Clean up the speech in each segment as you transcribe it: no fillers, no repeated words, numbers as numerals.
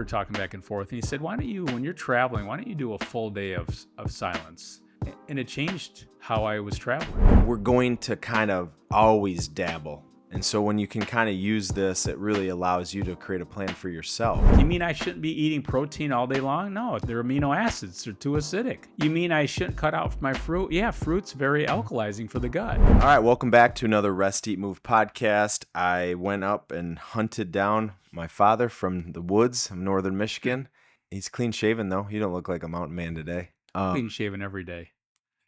were talking back and forth, and he said, "Why don't you, when you're traveling, why don't you do a full day of silence?" And it changed how I was traveling. We're going to kind of always dabble. And so when you can kind of use this, it really allows you to create a plan for yourself. You mean I shouldn't be eating protein all day long? No, they're amino acids. They're too acidic. You mean I shouldn't cut out my fruit? Yeah, fruit's very alkalizing for the gut. All right, welcome back to another Rest, Eat, Move podcast. I went up and hunted down my father from the woods of northern Michigan. He's clean shaven, though. You don't look like a mountain man today. Clean shaven every day.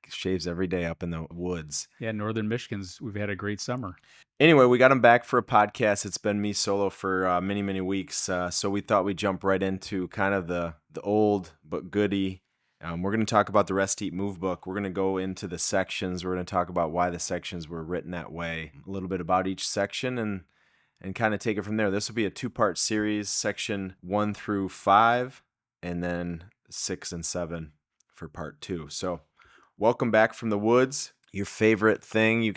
Shaves every day up in the woods. Yeah, northern Michigan's, we've had a great summer. Anyway, we got him back for a podcast. It's been me solo for many weeks, so we thought we'd jump right into kind of the old but goodie. We're going to talk about the Rest, Eat, Move book. We're going to go into the sections. We're going to talk about why the sections were written that way, a little bit about each section, and kind of take it from there. This will be a 2-part series, section 1 through 5, and then 6 and 7 for part 2. So welcome back from the woods. Your favorite thing, he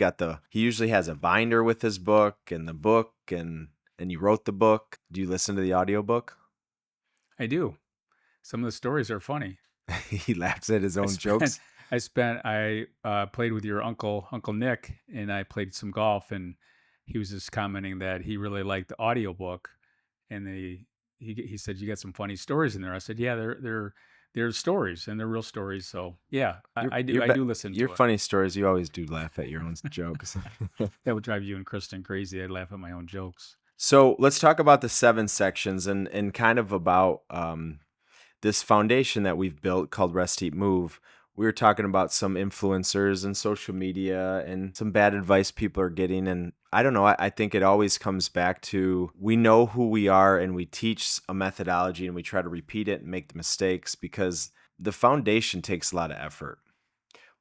usually has a binder with his book and the book, and you wrote the book. Do you listen to the audiobook? I do. Some of the stories are funny. He laughs at his own jokes. I played with your Uncle Nick, and I played some golf, and he was just commenting that he really liked the audiobook, and he said, "You got some funny stories in there." I said, "Yeah, they're stories, and they're real stories." So yeah, I do listen to your it. Funny stories. You always do laugh at your own jokes. That would drive you and Kristen crazy. I laugh at my own jokes. So let's talk about the 7 sections and kind of about this foundation that we've built called Rest, Eat, Move. We were talking about some influencers and social media and some bad advice people are getting. And I don't know, I think it always comes back to we know who we are and we teach a methodology and we try to repeat it and make the mistakes because the foundation takes a lot of effort.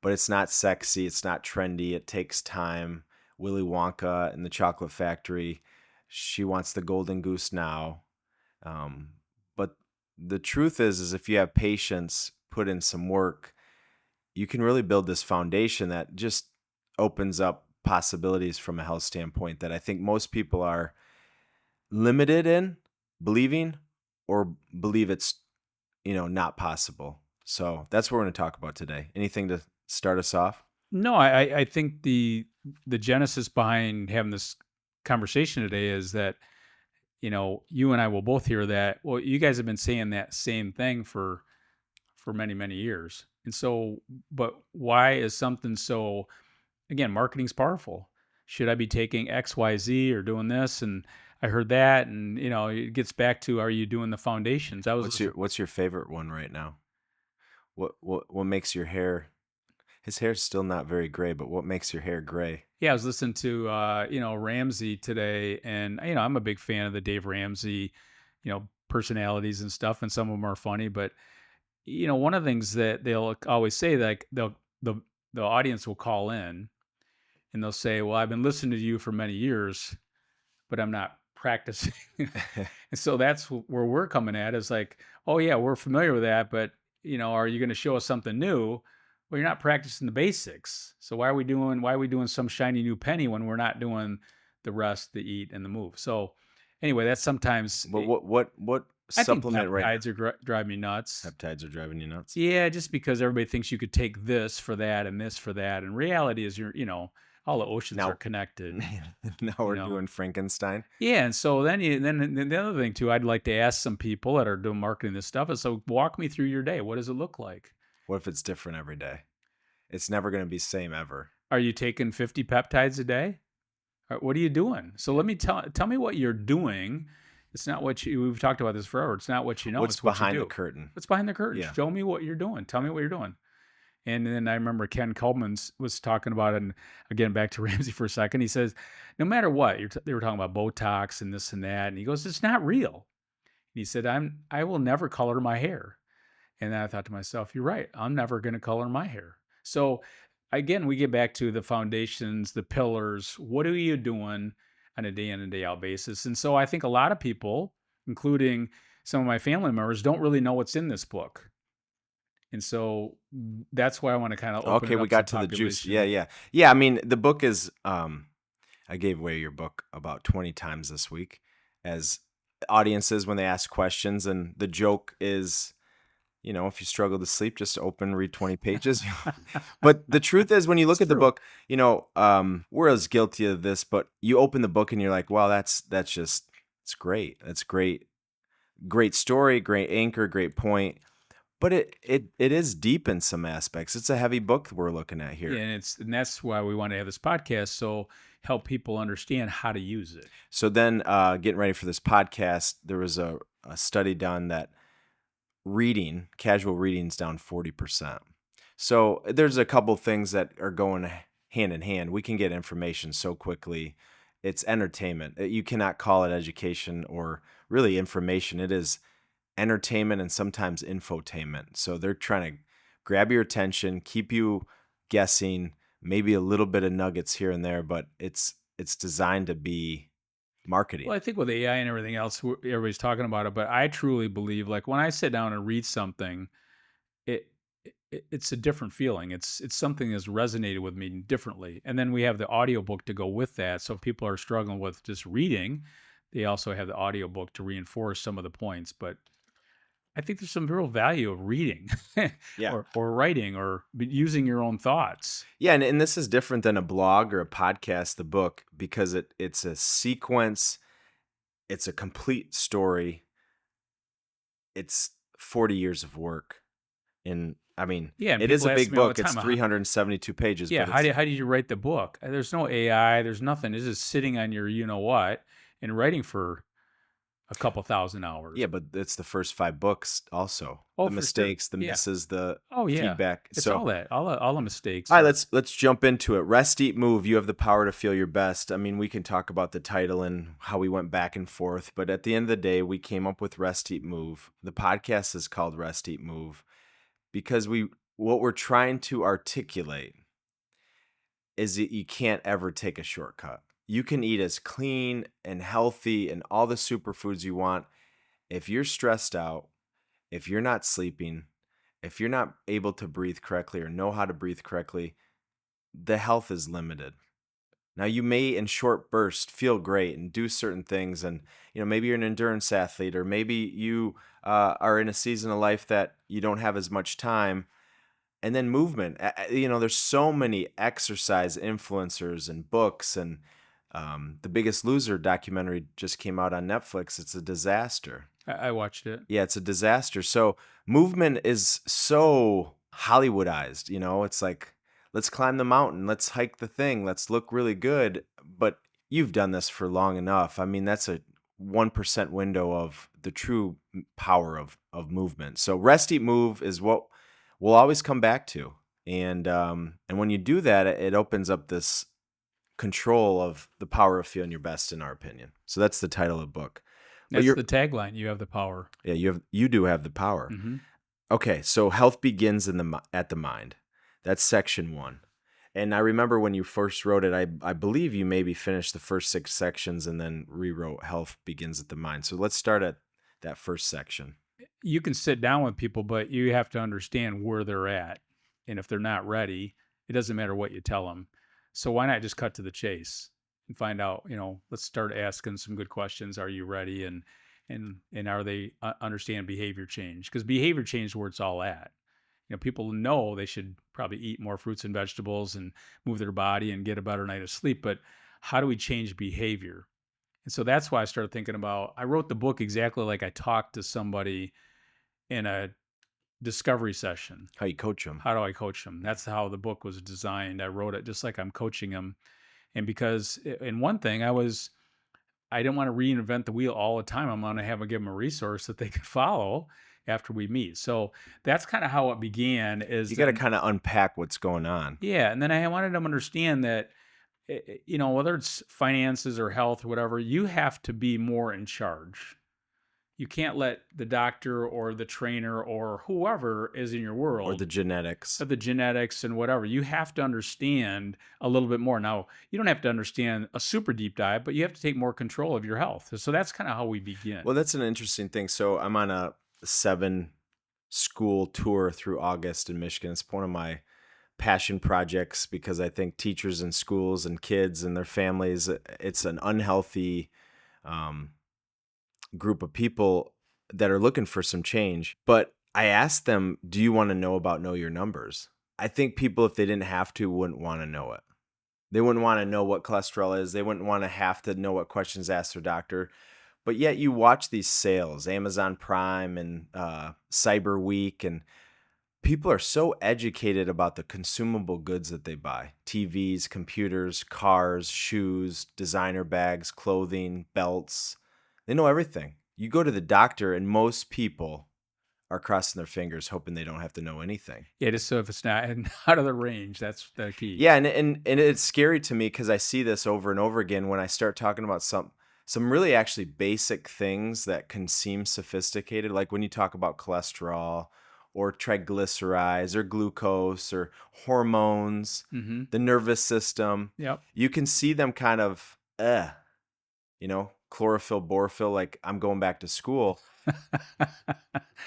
But it's not sexy, it's not trendy, it takes time. Willy Wonka and the Chocolate Factory, she wants the golden goose now. But the truth is if you have patience, put in some work, you can really build this foundation that just opens up possibilities from a health standpoint that I think most people are limited in believing or believe it's, not possible. So that's what we're going to talk about today. Anything to start us off? No, I think the genesis behind having this conversation today is that, you and I will both hear that, well, you guys have been saying that same thing for many years. And so, but why is something so, again, marketing's powerful. Should I be taking X, Y, Z or doing this? And I heard that, and it gets back to, are you doing the foundations? What's your favorite one right now? What makes your hair? His hair's still not very gray, but what makes your hair gray? Yeah, I was listening to Ramsey today, and I'm a big fan of the Dave Ramsey, personalities and stuff, and some of them are funny, but one of the things that they'll always say, like the audience will call in and they'll say, "Well, I've been listening to you for many years, but I'm not practicing." And so that's where we're coming at is like, "Oh yeah, we're familiar with that, but are you going to show us something new?" Well, you're not practicing the basics. So why are we doing some shiny new penny when we're not doing the rest, the eat, and the move? So anyway, that's sometimes. But what supplement right now? Peptides are driving me nuts. Peptides are driving you nuts? Yeah, just because everybody thinks you could take this for that and this for that. And reality is all the oceans are connected. Now we're doing Frankenstein. Yeah, and so then the other thing too, I'd like to ask some people that are doing marketing this stuff is, so walk me through your day. What does it look like? What if it's different every day? It's never going to be the same ever. Are you taking 50 peptides a day? What are you doing? So let me tell me what you're doing. It's not we've talked about this forever. It's not what you know. What's behind the curtain? What's behind the curtain? Yeah. Show me what you're doing. Tell me what you're doing. And then I remember Ken Coleman was talking about it, and again, back to Ramsey for a second. He says, no matter what, they were talking about Botox and this and that. And he goes, it's not real. And he said, I will never color my hair. And then I thought to myself, you're right. I'm never going to color my hair. So again, we get back to the foundations, the pillars. What are you doing on a day in and day out basis? And so I think a lot of people, including some of my family members, don't really know what's in this book. And so that's why I want to kind of open it up. We got to the juice. Yeah. I mean, the book is, I gave away your book about 20 times this week as audiences when they ask questions, and the joke is, if you struggle to sleep, just open, read 20 pages. But the truth is, when you It's look at the true. book, we're as guilty of this, but you open the book and you're like, wow, that's just, it's great. That's great. Great story, great anchor, great point. But it is deep in some aspects. It's a heavy book we're looking at Yeah, here. and that's why we want to have this podcast, so help people understand how to use it. So then, getting ready for this podcast, there was a study done that casual reading's down 40%. So there's a couple things that are going hand in hand. We can get information so quickly. It's entertainment. You cannot call it education or really information. It is entertainment and sometimes infotainment. So they're trying to grab your attention, keep you guessing, maybe a little bit of nuggets here and there, but it's designed to be marketing. Well, I think with AI and everything else, everybody's talking about it, but I truly believe, like when I sit down and read something, it, it's a different feeling. It's something that's resonated with me differently. And then we have the audiobook to go with that. So if people are struggling with just reading, they also have the audiobook to reinforce some of the points. But I think there's some real value of reading Yeah. or writing or using your own thoughts. Yeah, and this is different than a blog or a podcast, the book, because it's a sequence, it's a complete story. It's 40 years of work. And I mean, Yeah, and it is people a ask big me all the book. It's time, 372 pages, yeah, but it's how did you write the book? There's no AI, there's nothing. It's just sitting on your you know what and writing for a couple thousand hours. yeah, but it's the first 5 books also. Oh, The for sure. mistakes, the Yeah. misses, the Oh, yeah. feedback. It's So, all that. All the mistakes all right, are. let's jump into it. Rest, eat, move. You have the power to feel your best. I mean, we can talk about the title and how we went back and forth, but at the end of the day, we came up with rest, eat, move. The podcast is called Rest, Eat, Move because what we're trying to articulate is that you can't ever take a shortcut. You can eat as clean and healthy and all the superfoods you want. If you're stressed out, if you're not sleeping, if you're not able to breathe correctly or know how to breathe correctly, the health is limited. Now you may in short bursts feel great and do certain things, and maybe you're an endurance athlete, or maybe you are in a season of life that you don't have as much time. And then movement. There's so many exercise influencers and books, and the Biggest Loser documentary just came out on Netflix. It's a disaster. I watched it. Yeah, it's a disaster. So movement is so Hollywoodized. It's like, let's climb the mountain, let's hike the thing, let's look really good. But you've done this for long enough. I mean, that's a 1% window of the true power of movement. So rest, eat, move is what we'll always come back to. And when you do that, it opens up this control of the power of feeling your best, in our opinion. So that's the title of the book. But That's the tagline. You have the power. yeah, you do have the power. Hmm. Okay, so health begins at the mind. That's section 1. And I remember when you first wrote it, I believe you maybe finished the first 6 sections and then rewrote health begins at the mind. So let's start at that first section. You can sit down with people, but you have to understand where they're at. And if they're not ready, it doesn't matter what you tell them. So why not just cut to the chase and find out, let's start asking some good questions. Are you ready? And are they understand behavior change? Because behavior change is where it's all at. People know they should probably eat more fruits and vegetables and move their body and get a better night of sleep. But how do we change behavior? And so that's why I started thinking about, I wrote the book exactly like I talked to somebody in a discovery session. How you coach them. How do I coach them? That's how the book was designed. I wrote it just like I'm coaching them. And because in one thing I didn't want to reinvent the wheel all the time. I'm going to give them a resource that they can follow after we meet. So that's kind of how it began You is, got to kind of unpack what's going on. yeah. And then I wanted them to understand that, whether it's finances or health or whatever, you have to be more in charge. You can't let the doctor or the trainer or whoever is in your Or world, the genetics. of the genetics and whatever. You have to understand a little bit more. Now, you don't have to understand a super deep dive, but you have to take more control of your health. So that's kind of how we begin. Well, that's an interesting thing. So I'm on a 7 school tour through August in Michigan. It's one of my passion projects because I think teachers and schools and kids and their families, it's an unhealthy um, group of people that are looking for some change. But I asked them, "Do you want to know about Know Your Numbers?" I think people, if they didn't have to, wouldn't want to know it. They wouldn't want to know what cholesterol is. They wouldn't want to have to know what questions to ask their doctor. But yet, you watch these sales, Amazon Prime and Cyber Week, and people are so educated about the consumable goods that they buy: TVs, computers, cars, shoes, designer bags, clothing, belts. They know everything. You go to the doctor, and most people are crossing their fingers, hoping they don't have to know anything. Yeah, just so if it's not out of the range, that's the key. Yeah, and it's scary to me because I see this over and over again when I start talking about some really actually basic things that can seem sophisticated, like when you talk about cholesterol or triglycerides or glucose or hormones, Mhm. the nervous system. Yep. You can see them kind of, chlorophyll, borophyll, like I'm going back to school.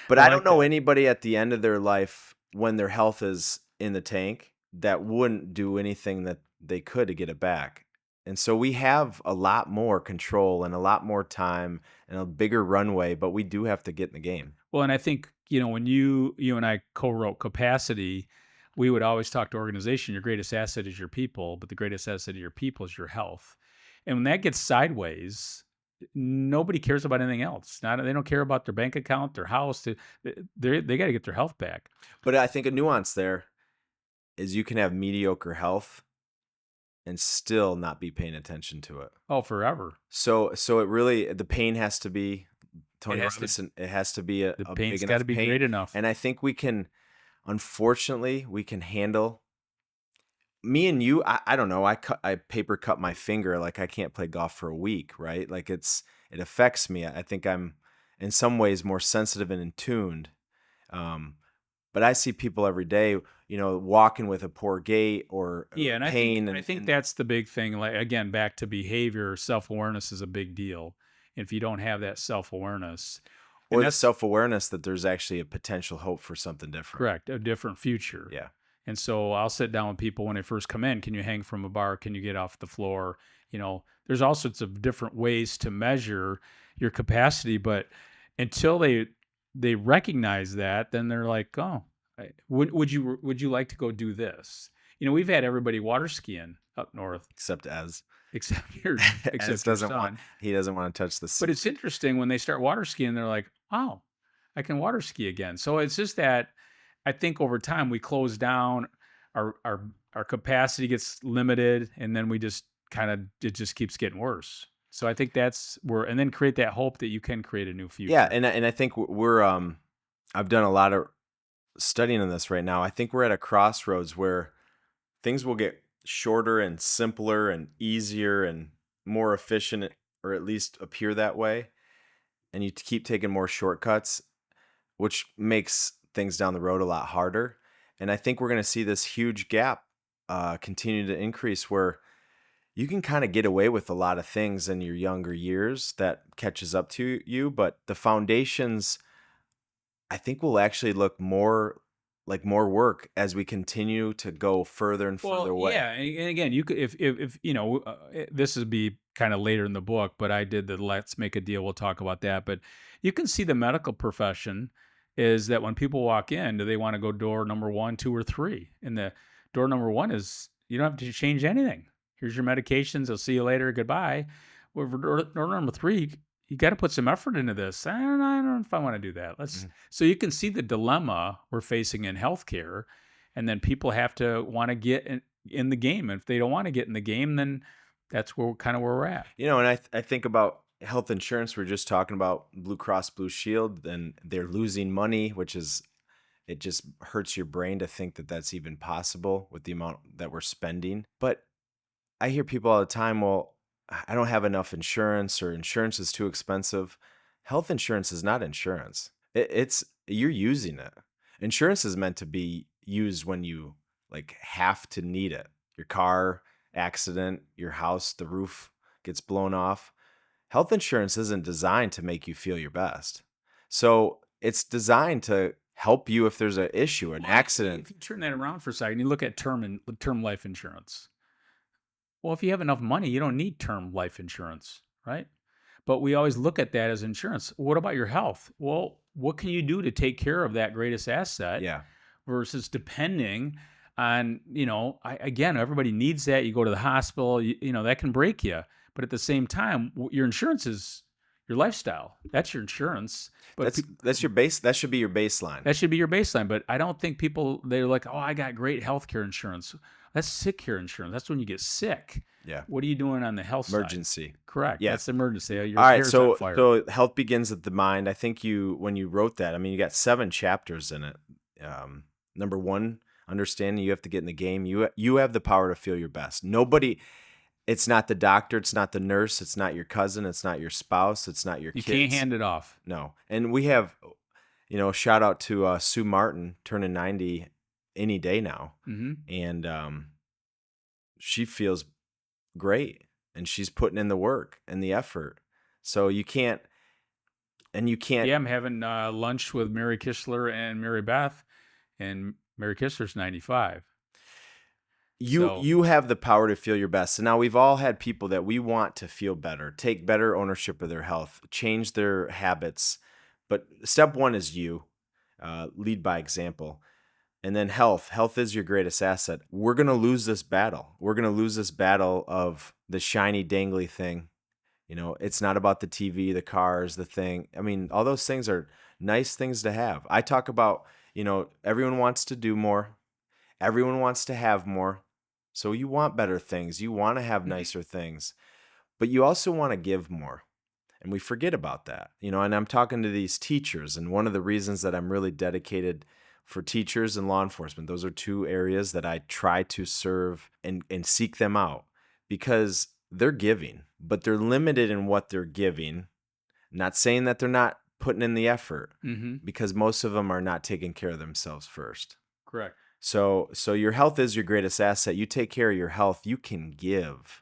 But I I don't like know that. anybody at the end of their life when their health is in the tank that wouldn't do anything that they could to get it back. And so we have a lot more control and a lot more time and a bigger runway, but we do have to get in the game. Well, and I think, when you and I co-wrote Capacity, we would always talk to organization, your greatest asset is your people, but the greatest asset of your people is your health. And when that gets sideways, nobody cares about anything else. Not they don't care about their bank account, their house. They got to get their health back. But I think a nuance there is you can have mediocre health and still not be paying attention to it. Oh, forever. So it really, the pain has to be, It Tony has to. Robinson, it has to be a, The a big paint's got to enough be pain. great enough. And I think we can, unfortunately, we can handle me and you. I don't know. I paper cut my finger. Like I can't play golf for a week, right? Like it affects me. I think I'm in some ways more sensitive and in tuned. Um, but I see people every day, walking with a poor gait or Yeah, and I think pain I think and that's the big thing. Like again, back to behavior, self-awareness is a big deal. If you don't have that self-awareness, and or the that's self-awareness that there's actually a potential hope for something different. correct, a different future. Yeah. And so I'll sit down with people when they first come in. Can you hang from a bar? Can you get off the floor? There's all sorts of different ways to measure your capacity, but until they recognize that, then they're like, oh, would you like to go do this? We've had everybody water skiing up north, Except as except your as except your doesn't want son. he doesn't want to touch the But sea. it's interesting when they start water skiing, they're like, "Oh, I can water ski again." So it's just that I think over time we close down, our capacity gets limited, and then we just kind of it just keeps getting worse. So I think that's where, and then create that hope that you can create a new Yeah, future. and I think we're I've done a lot of studying on this right now. I think we're at a crossroads where things will get shorter and simpler and easier and more efficient, or at least appear that way. And you keep taking more shortcuts, which makes things down the road a lot harder. And I think we're going to see this huge gap continue to increase where you can kind of get away with a lot of things in your younger years that catches up to you, but the foundations I think will actually look more like more work as we continue to go further and Well, further away. yeah, and again, you could if this would be kind of later in the book, but I did the let's make a deal. We'll talk about that, but you can see the medical profession is that when people walk in, do they want to go door number one, two, or three? And the door number one is you don't have to change anything. Here's your medications. I'll see you later. Goodbye. Well, for door number three, you got to put some effort into this. I don't know if I want to do that. Let's Mhm. so you can see the dilemma we're facing in healthcare, and then people have to want to get in the game. And if they don't want to get in the game, then that's where we're at. And I think about health insurance. We're just talking about Blue Cross Blue Shield, and they're losing money, which is it just hurts your brain to think that that's even possible with the amount that we're spending. But I hear people all the time, well, I don't have enough insurance or insurance is too expensive. Health insurance is not insurance. It's you're using it. Insurance is meant to be used when you like have to need it. Your car accident, your house, the roof gets blown off. Health insurance isn't designed to make you feel your best. So it's designed to help you if there's an issue, an Well, accident. if you turn that around for a second, you look at term life insurance. Well, if you have enough money, you don't need term life insurance, right? But we always look at that as insurance. What about your health? Well, what can you do to take care of that greatest asset Yeah. versus depending on, again, everybody needs that. You go to the hospital, that can break you. But at the same time, your insurance is your lifestyle. That's your insurance. But That's your base. That should be your baseline. that should be your baseline. But I don't think people, they're like, oh, I got great healthcare insurance. That's sick care insurance. That's when you get sick. Yeah. What are you doing on the health side? Emergency. Correct. Yeah. That's the emergency. All Your right. hair's on So fire. so health begins at the mind. I think when you wrote that, I mean, you got 7 chapters in it. Number 1, understanding you have to get in the game. You have the power to feel your best. Nobody. It's not the doctor. It's not the nurse. It's not your cousin. It's not your spouse. It's not your You can't kids. hand it off. No. And we have, shout out to Sue Martin turning 90 any day now, and she feels great, and she's putting in the work and the effort. So you can't. Yeah, I'm having lunch with Mary Kistler and Mary Beth, and Mary Kistler's 95. So You have the power to feel your best. And now we've all had people that we want to feel better, take better ownership of their health, change their habits. But step 1 is you, lead by example. And then health. Health is your greatest asset. We're going to lose this battle. We're going to lose this battle of the shiny, dangly thing. It's not about the TV, the cars, the thing. I mean, all those things are nice things to have. I talk about, everyone wants to do more. Everyone wants to have more. So you want better things. You want to have nicer things. But you also want to give more. And we forget about that. And I'm talking to these teachers. And one of the reasons that I'm really dedicated for teachers and law enforcement, those are 2 areas that I try to serve and seek them out, because they're giving, but they're limited in what they're giving. Not saying that they're not putting in the effort, because most of them are not taking care of themselves first. correct. So your health is your greatest asset. You take care of your health, you can give.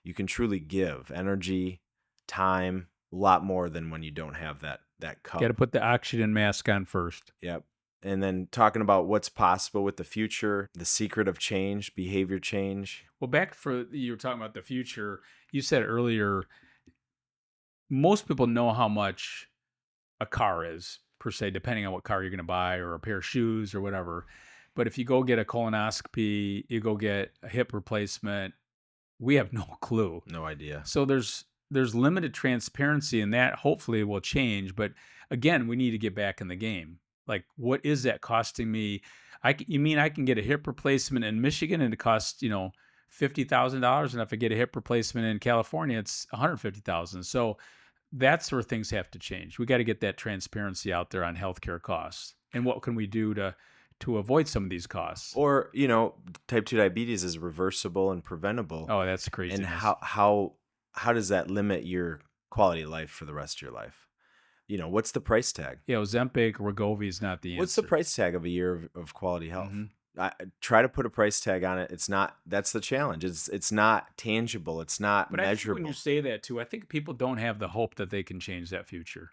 You can truly give energy, time, a lot more than when you don't have that cup. Got to put the oxygen mask on first. Yep. And then talking about what's possible with the future, the secret of change, behavior change. Well, you were talking about the future. You said earlier, most people know how much a car is, per se, depending on what car you're going to buy or a pair of shoes or whatever. But if you go get a colonoscopy, you go get a hip replacement, we have no clue. No idea. So there's limited transparency, and that hopefully will change. But again, we need to get back in the game. Like, what is that costing me? You mean I can get a hip replacement in Michigan and it costs, $50,000, and if I get a hip replacement in California, it's $150,000. So that's where things have to change. We got to get that transparency out there on healthcare costs, and what can we do to avoid some of these costs. Or, type 2 diabetes is reversible and preventable. Oh, that's crazy. And how does that limit your quality of life for the rest of your life? What's the price tag? Yeah, Ozempic, Wegovy is not the answer. What's the price tag of a year of quality health? I try to put a price tag on it. It's not. That's the challenge. It's not tangible. It's not But I think measurable. when you say that too, I think people don't have the hope that they can change that future.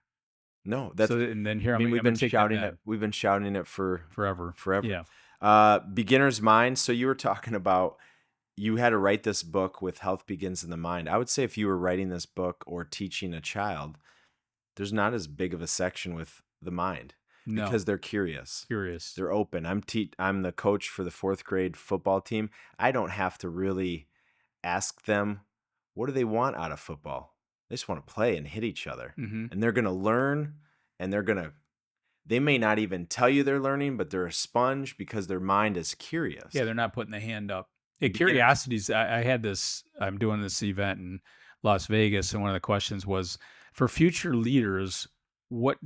No, that's. And then here, I mean, I'm we've been take shouting that it. We've been shouting it for forever. Yeah. Beginner's mind. So you were talking about you had to write this book with health begins in the mind. I would say if you were writing this book or teaching a child, there's not as big of a section with the mind. No. Because they're curious. They're open. I'm the coach for the 4th grade football team. I don't have to really ask them, what do they want out of football? They just want to play and hit each other. And they're going to learn, and they may not even tell you they're learning, but they're a sponge because their mind is curious. Yeah, they're not putting the hand up. Yeah, curiosities. I'm doing this event in Las Vegas, and one of the questions was, for future leaders, what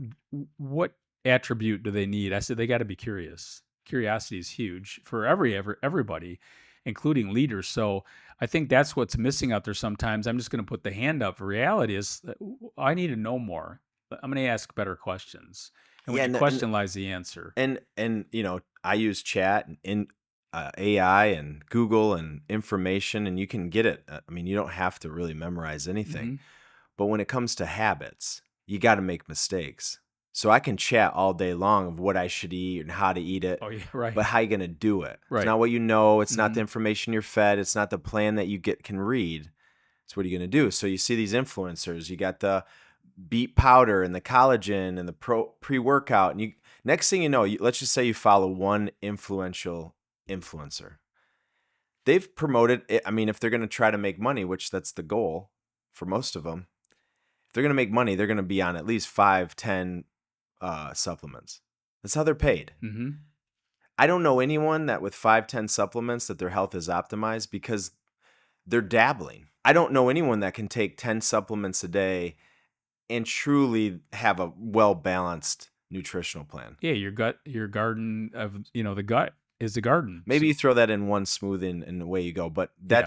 attribute do they need? I said they got to be curious. Curiosity is huge for everybody, including leaders. So I think that's what's missing out there sometimes. I'm just going to put the hand up. Reality is that I need to know more. I'm going to ask better questions. And with the question lies the answer. And I use chat and AI and Google and information, and you can get it. I mean, you don't have to really memorize anything. But when it comes to habits, you got to make mistakes. So I can chat all day long of what I should eat and how to eat it. Oh, yeah, right. But how you going to do it? Right. It's not what you know. It's not the information you're fed. It's not the plan that you can read. So what are you going to do? So you see these influencers, you got the beet powder and the collagen and the pre-workout, and you next thing you know, let's just say you follow one influential influencer. They've promoted it. I mean, if they're going to try to make money, which that's the goal for most of them, if they're going to make money, they're going to be on at least 5, 10 supplements. That's how they're paid. Mhm. I don't know anyone that with 5, 10 supplements that their health is optimized because they're dabbling. I don't know anyone that can take 10 supplements a day and truly have a well-balanced nutritional plan. Yeah, your garden of, the gut is the garden. Maybe you throw that in one smoothie and away you go, but Yeah.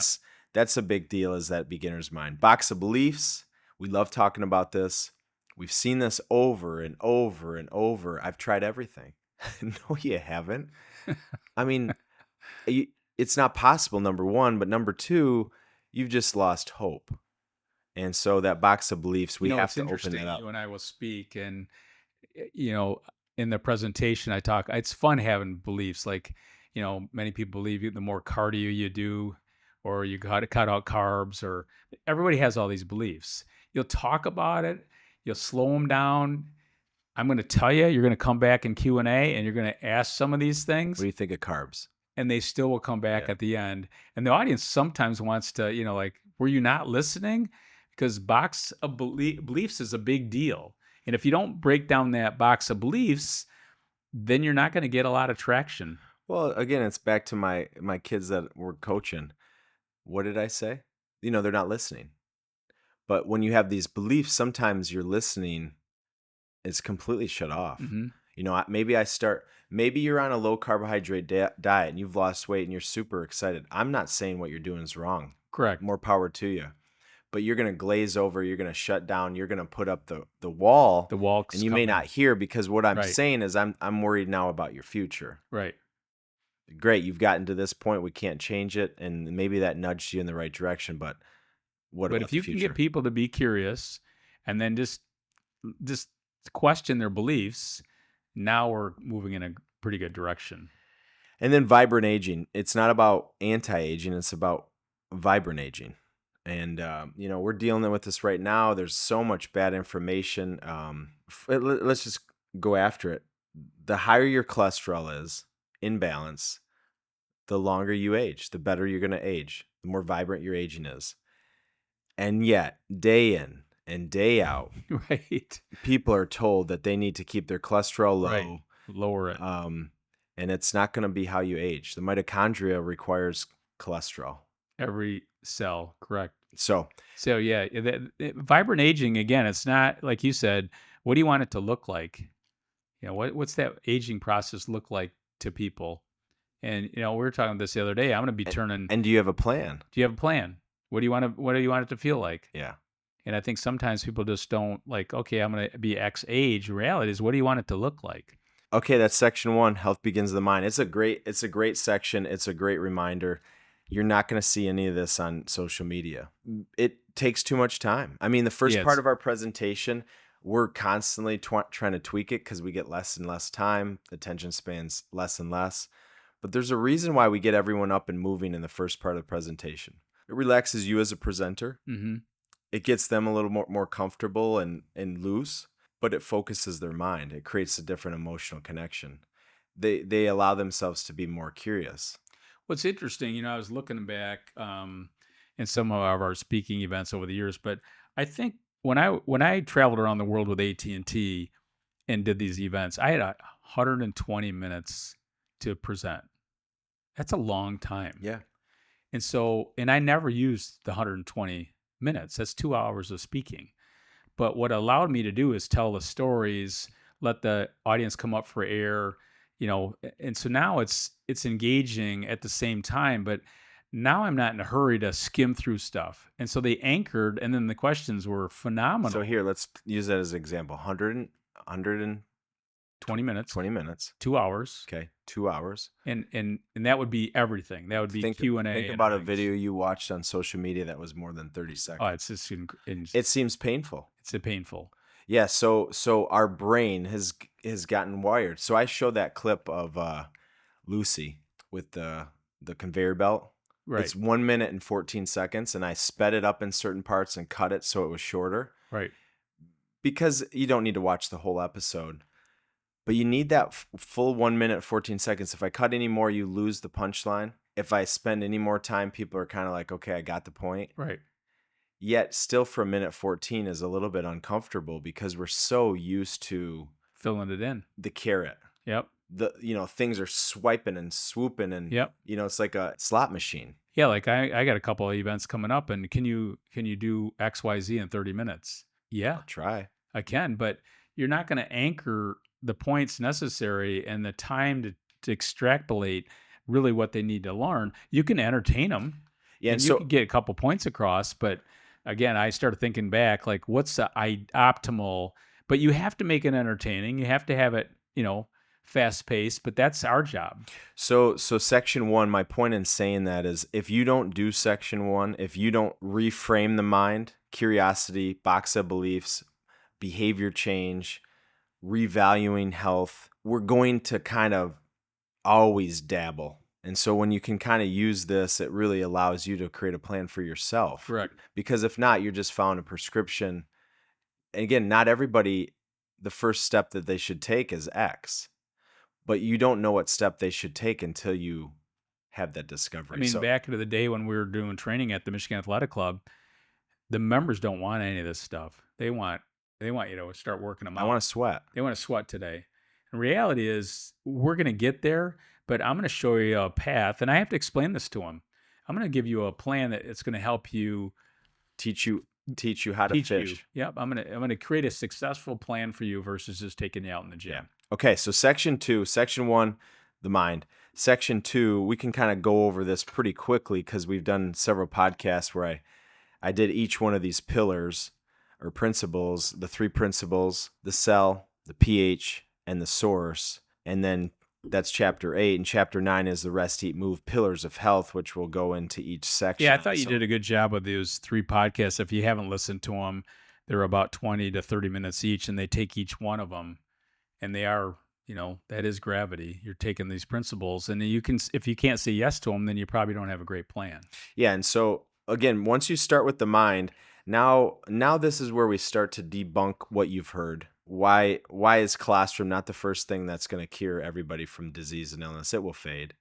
that's a big deal, is that beginner's mind. Box of beliefs, we love talking about this. We've seen this over and over and over. I've tried everything. No, you haven't. I mean, it's not possible, number one, but number two, you've just lost hope. And so that box of beliefs, we have It's to open interesting. it up. You and I will speak, and you know, in the presentation I talk, it's fun having beliefs. Like, many people believe the more cardio you do, or you got to cut out carbs, or everybody has all these beliefs. You'll talk about it, you'll slow them down. I'm going to tell you, you're going to come back in Q&A and you're going to ask some of these What do things, you think of carbs? and they still will come back Yeah. at the end. And the audience sometimes wants to, like, were you not listening? Because box of beliefs is a big deal. And if you don't break down that box of beliefs, then you're not going to get a lot of traction. Well, again, it's back to my kids that we're coaching. What did I say? They're not listening. But when you have these beliefs, sometimes your listening is completely shut off. Hmm. Maybe you're on a low carbohydrate diet and you've lost weight and you're super excited. I'm not saying what you're doing is wrong. Correct. More power to you. But you're going to glaze over, you're going to shut down, you're going to put up the wall, The and walk's you may not coming. hear, because what I'm Right. saying is I'm worried now about your future. Right. Great, you've gotten to this point, we can't change it, and maybe that nudged you in the right direction, but what But about if the you can get future? people to be curious and then just question their beliefs, now we're moving in a pretty good direction. And then vibrant aging. It's not about anti-aging, it's about vibrant aging. And we're dealing with this right now. There's so much bad information. Let's just go after it. The higher your cholesterol is in balance, the longer you age, the better you're going to age, the more vibrant your aging is. And yet, day in and day out, Right. people are told that they need to keep their cholesterol Right. low. Lower it. And it's not going to be how you age. The mitochondria requires cholesterol. Every cell. Correct. So, So yeah, vibrant aging, again, it's not like you said. What do you want it to look like? What's that aging process look like to people? And we were talking this the other day. I'm going to be and, turning. and do you have a plan? Do you have a plan? What do you want to? What do you want it to feel like? Yeah. And I think sometimes people just don't like. Okay, I'm going to be X age. Reality is, what do you want it to look like? Okay, that's section 1. Health begins in the mind. It's a great section. It's a great reminder. You're not going to see any of this on social media. It takes too much time. I mean, the first part Yes. of our presentation, we're constantly trying to tweak it because we get less and less time. Attention spans less and less. But there's a reason why we get everyone up and moving in the first part of the presentation. It relaxes you as a presenter. Mm-hmm. It gets them a little more comfortable and loose, but it focuses their mind. It creates a different emotional connection. They allow themselves to be more curious. What's interesting, I was looking back in some of our speaking events over the years, but I think when I traveled around the world with AT&T and did these events, I had 120 minutes to present. That's a long time. Yeah. And I never used the 120 minutes. That's 2 hours of speaking. But what allowed me to do is tell the stories, let the audience come up for air, and so now it's engaging at the same time, but now I'm not in a hurry to skim through stuff. And so they anchored, and then the questions were So phenomenal. here, let's use that as an example. 20 minutes, 20 minutes. 2 hours, Okay. 2 hours. and that would be everything. That would be Q&A Think and about a everything. video you watched on social media that was more than 30 Oh, seconds. it's just It seems painful. it's a painful. Yeah, so our brain has gotten wired. So I showed that clip of Lucy with the conveyor belt. Right. It's 1 minute and 14 seconds, and I sped it up in certain parts and cut it so it was shorter Right. because you don't need to watch the whole episode. But you need that full 1 minute, 14 seconds. If I cut any more, you lose the punchline. If I spend any more time, people are kind of like, okay, I got the point. Right. Yet still for a minute 14 is a little bit uncomfortable because we're so used to Filling it in. the carrot. Yep. Things are swiping and swooping and Yep. it's like a slot machine. Yeah, like I got a couple of events coming up, and can you do XYZ in 30 minutes? Yeah, I'll try. I can, but you're not going to anchor the points necessary and the time to extrapolate really what they need to learn. You can entertain them Yeah, and and you so can get a couple points across, but again, I started thinking back, like what's the optimal, but you have to make it entertaining. You have to have it, fast paced, but that's our job. so section 1, my point in saying that is if you don't do section 1, if you don't reframe the mind, curiosity, box of beliefs, behavior change, revaluing health, we're going to kind of always dabble. And so when you can kind of use this, it really allows you to create a plan for yourself. Correct. Because if not, you're just following a prescription. And again, not everybody, the first step that they should take is X, but you don't know what step they should take until you have that I discovery. mean, So back into the day when we were doing training at the Michigan Athletic Club, the members don't want any of this stuff. They want you to start working them I out. want to sweat. They want to sweat today. And reality is we're going to get there, but I'm going to show you a path, and I have to explain this to them. I'm going to give you a plan that it's going to help you Teach you teach you how to teach you. fish. Yep, I'm going to create a successful plan for you versus just taking you out in the Yeah. gym. Okay, so section 1, the mind. Section 2, we can kind of go over this pretty quickly because we've done several podcasts where I did each one of these pillars or principles, the 3 principles, the cell, the pH, and the source. And then that's chapter 8. And chapter 9 is the rest, eat, move, pillars of health, which will go into each section. Yeah, I thought you So- did a good job with those 3 podcasts. If you haven't listened to them, they're about 20 to 30 minutes each, and they take each one of them, and they are, that is gravity. You're taking these principles, and if you can't say yes to them, then you probably don't have a great plan. Yeah, and so again, once you start with the mind, now this is where we start to debunk what you've heard. Why is colostrum not the first thing that's going to cure everybody from disease and illness? It will fade.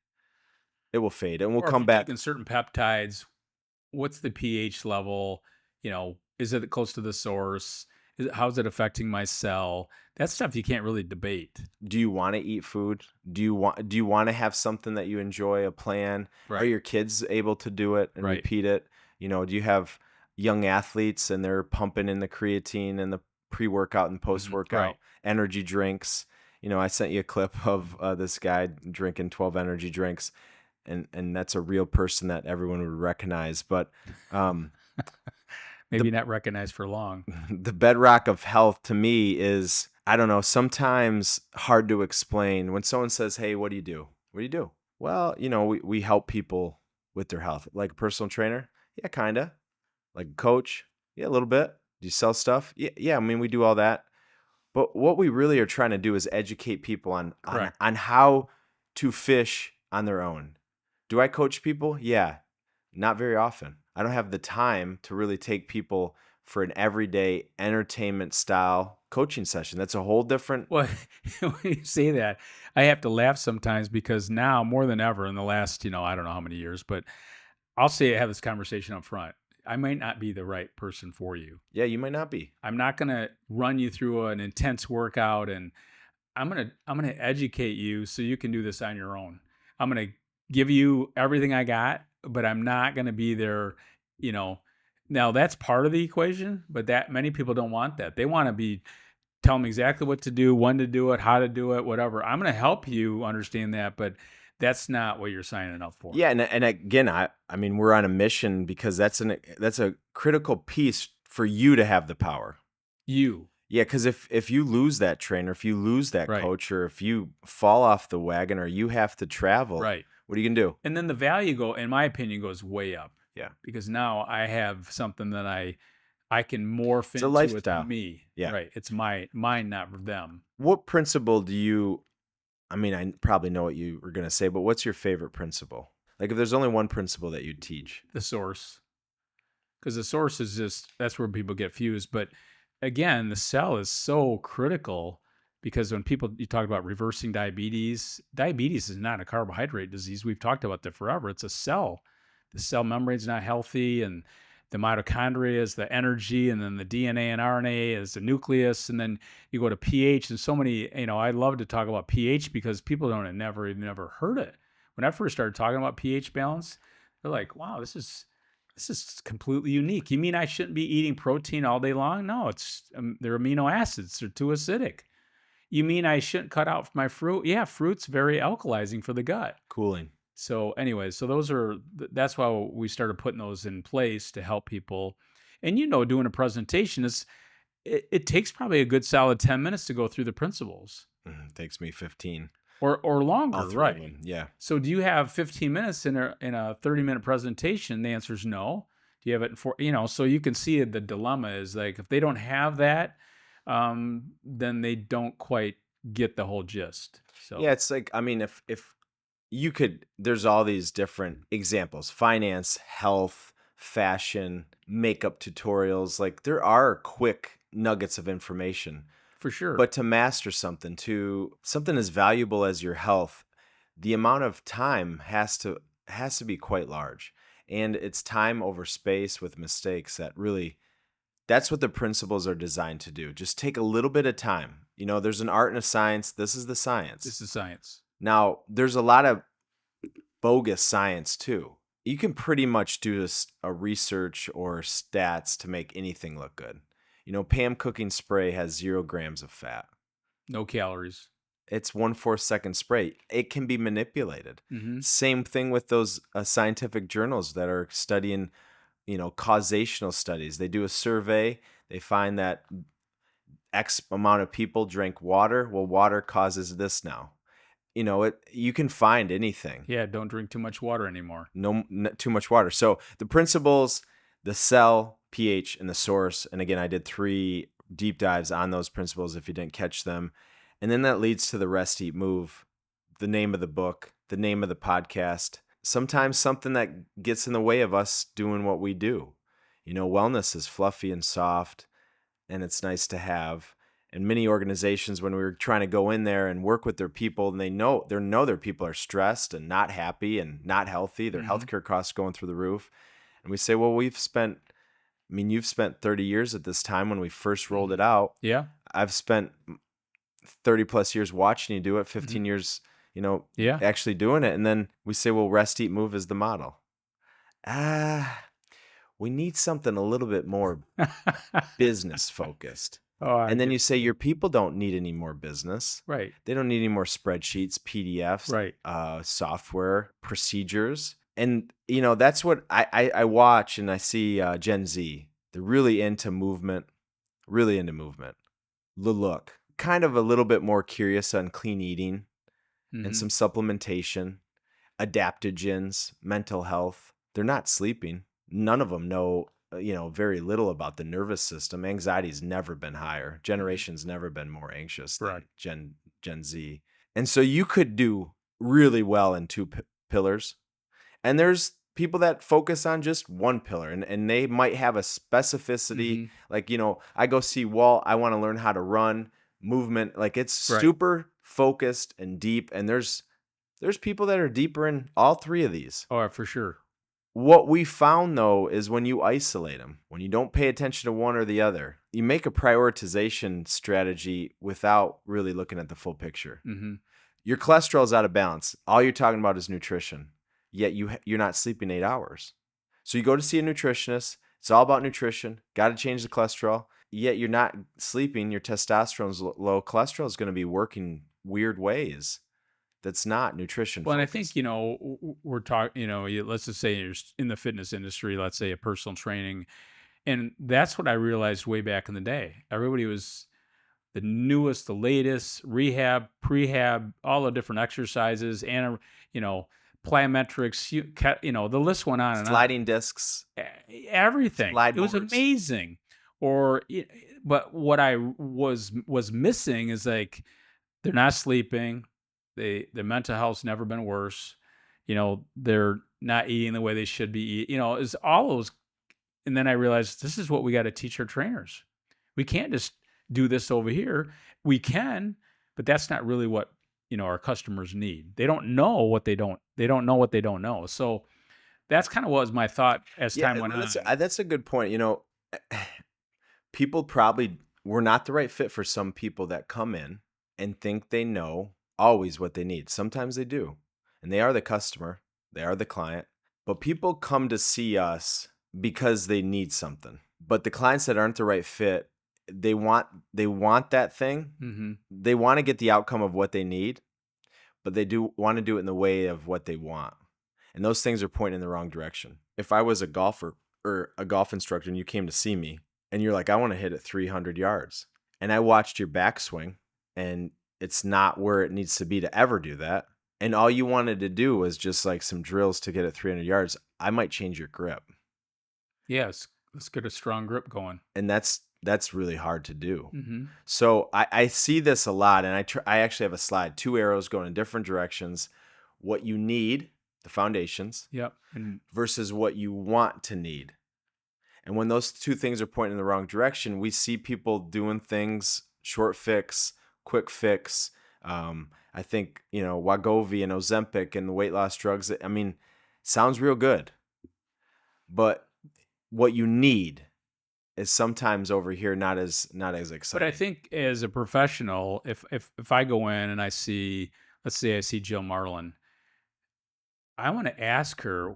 It will fade, and we'll Or if come you're back. taking certain peptides, what's the pH level? Is it close to the source? How's it affecting my cell? That's stuff you can't really debate. Do you want to eat food? Do you want to have something that you enjoy, a plan? Are Right. your kids able to do it and Right. repeat it? Do you have young athletes and they're pumping in the creatine and the pre-workout and post-workout Right. energy drinks? I sent you a clip of this guy drinking 12 energy drinks, and that's a real person that everyone would recognize. But Maybe not recognized for long. the bedrock of health to me is, I don't know, sometimes hard to explain. When someone says, hey, what do you do? What do you do? Well, we help people with their health. Like a personal trainer? Yeah, kind of. Like a coach? Yeah, a little bit. Do you sell stuff? Yeah, I mean, we do all that. But what we really are trying to do is educate people on Correct. how to fish on their own. Do I coach people? Yeah, not very often. I don't have the time to really take people for an everyday entertainment style coaching session. That's a whole different. Well, when you say that, I have to laugh sometimes because now more than ever in the last, I don't know how many years, but I'll say I have this conversation up front. I might not be the right person for you. Yeah, you might not be. I'm not going to run you through an intense workout, and I'm going to educate you so you can do this on your own. I'm going to give you everything I got, but I'm not going to be there, Now that's part of the equation, but that many people don't want that. They want to tell them exactly what to do, when to do it, how to do it, whatever. I'm going to help you understand that, but that's not what you're signing up for. Yeah, and again, I mean, we're on a mission because that's a critical piece for you to have the power. You. Yeah, because if you lose that trainer, if you lose that Right. coach, or if you fall off the wagon, or you have to travel, Right. what are you gonna do? And then the value in my opinion, goes way up. Yeah. Because now I have something that I can morph It's a into lifestyle. with me. Yeah. Right. It's mine, not them. What principle do you? I mean, I probably know what you were gonna say, but what's your favorite principle? Like if there's only one principle that you'd teach. The source, because the source is just that's where people get fused. But again, the cell is so critical because when people you talk about reversing diabetes, diabetes is not a carbohydrate disease. We've talked about that forever. It's a cell. The cell membrane's not healthy, and the mitochondria is the energy, and then the DNA and RNA is the nucleus, and then you go to pH and so many. I love to talk about pH because people don't have never heard it. When I first started talking about pH balance, they're like, "Wow, this is completely unique. You mean I shouldn't be eating protein all day long? No, it's they're amino acids. They're too acidic. You mean I shouldn't cut out my fruit? Yeah, fruit's very alkalizing for the gut. Cooling. So, anyways, so that's why we started putting those in place to help people. And doing a presentation it takes probably a good solid 10 minutes to go through the principles, Takes me 15. or All longer, three of right? them. Yeah. So do you have 15 minutes in a 30-minute presentation? The answer is no. Do you have it in so you can see the dilemma is like if they don't have that, then they don't quite get the whole gist. Yeah, So it's like, I mean, if you could, there's all these different examples: finance, health, fashion, makeup tutorials. Like there are quick nuggets of information. for sure. But to master something as valuable as your health, the amount of time has to be quite large. And it's time over space with mistakes that really that's what the principles are designed to do. Just take a little bit of time. There's an art and a science. This is the science. This is science. Now, there's a lot of bogus science too. You can pretty much do a research or stats to make anything look good. Pam cooking spray has 0 grams of fat. No calories. It's 1/4 second spray. It can be manipulated. Hmm. Same thing with those scientific journals that are studying, causational studies. They do a survey. They find that X amount of people drink water. Well, water causes this now. You can find anything. Yeah, don't drink too much water anymore. No, too much water. So the principles, the cell, pH, and the source. And again, I did 3 deep dives on those principles if you didn't catch them. And then that leads to the rest, eat, move, the name of the book, the name of the podcast. Sometimes something that gets in the way of us doing what we do. Wellness is fluffy and soft, and it's nice to have. And many organizations, when we were trying to go in there and work with their people, and they know their people are stressed and not happy and not healthy, their Hmm. healthcare costs going through the roof. And we say, well, you've spent 30 years at this time when we first rolled Hmm. it out. Yeah. I've spent 30 plus years watching you do it, Hmm. 15 years, Yeah. actually doing it. And then we say, well, rest, eat, move is the model. We need something a little bit more business focused. Oh, I And then get you say your people don't need any more business. right. They don't need any more spreadsheets, PDFs, Right. software, procedures. And, that's what I watch and I see Gen Z. They're really into movement, really into movement. The look, kind of a little bit more curious on clean eating and Hmm. some supplementation, adaptogens, mental health. They're not sleeping. None of them know, very little about the nervous system. Anxiety's never been higher. Hmm. Generation's never been more anxious than Correct. Gen Z. And so you could do really well in 2 pillars. And there's people that focus on just one pillar and they might have a specificity. Hmm. Like, I go see Walt, I want to learn how to run movement. Like it's Right. super focused and deep. And there's people that are deeper in all 3 of these. Oh, for sure. What we found though is when you isolate them, when you don't pay attention to one or the other, you make a prioritization strategy without really looking at the full picture. Hmm. Your cholesterol is out of balance. All you're talking about is nutrition, yet you're not sleeping 8 hours. So you go to see a nutritionist. It's all about nutrition. Got to change the cholesterol. Yet you're not sleeping. Your testosterone's low. Cholesterol is going to be working weird ways. That's not nutrition Well, and I think, focused. we're talking, let's just say you're in the fitness industry, let's say a personal training. And that's what I realized way back in the day. Everybody was the newest, the latest, rehab, prehab, all the different exercises, and, plyometrics, the list went on and on. Sliding discs, Everything. slide It was boards. amazing. But what I was missing is like, they're not sleeping. The mental health's never been worse. they're not eating the way they should be is all those. And then I realized this is what we got to teach our trainers. We can't just do this over here. We can, but that's not really what, our customers need. They don't know what they don't know. So that's kind of what was my thought as Yeah, time went on. that's a good point. People probably were not the right fit for some people that come in and think they know always what they need. Sometimes they do, and they are the customer, they are the client. But people come to see us because they need something. But the clients that aren't the right fit, they want that thing. Mhm. They want to get the outcome of what they need, but they do want to do it in the way of what they want. And those things are pointing in the wrong direction. If I was a golfer or a golf instructor and you came to see me and you're like, I want to hit it 300 yards, and I watched your backswing and it's not where it needs to be to ever do that, and all you wanted to do was just like some drills to get it 300 yards, I might change your grip. Yes, let's get a strong grip going. And that's really hard to do. Mhm. So I see this a lot, and I actually have a slide, two arrows going in different directions. What you need, the foundations, Yep. And versus what you want to need. And when those two things are pointing in the wrong direction, we see people doing things short fix, quick fix. I think, Wegovy and Ozempic and the weight loss drugs, I mean, sounds real good. But what you need is sometimes over here not as but exciting. I think as a professional, if I go in and I see, let's say I see Jill Marlin, I want to ask her,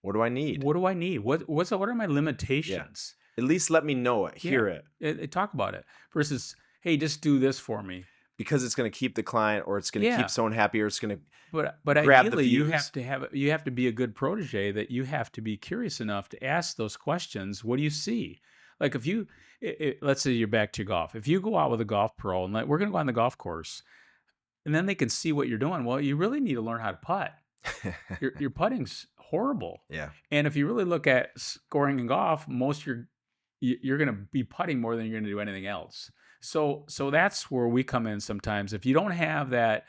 What do I need? what do I need? What are my Yeah. limitations? At least let me know it, Yeah. hear it, Talk about it versus, hey, just do this for me. because it's going to keep the client, or it's going to keep Yeah. someone happy, or it's going to But grab the ideally, views. you have to be a good protege, that you have to be curious enough to ask those questions. What do you see? Like if you, let's say you're back to golf. If you go out with a golf pro and like we're going to go on the golf course, and then they can see what you're doing. Well, you really need to learn how to putt. Your putting's horrible. Yeah. And if you really look at scoring in golf, you're going to be putting more than you're going to do anything else. So that's where we come in sometimes. If you don't have that